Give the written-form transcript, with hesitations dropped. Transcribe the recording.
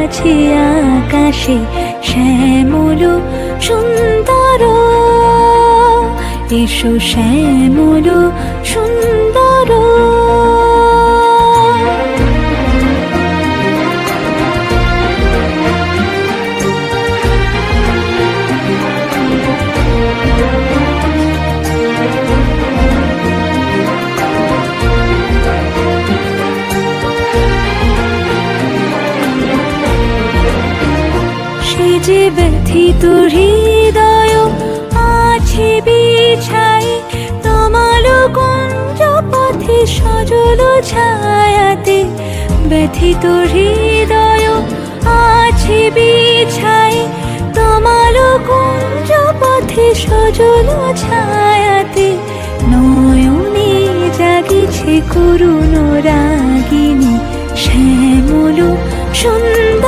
আছে আকাশে শ্যামল সুন্দর, এসো শ্যামল সুন্দর। সে যে ব্যথিত হৃদয় আছে বিছাই তমাল কুঞ্জ পথে সজল ছায়াতে, ব্যথিত হৃদয় আছে বিছাই তমাল কুঞ্জ পথে সজল ছায়াতে, নয়নে জাগিছে করুণ রাগিনী শ্যামল সুন্দর।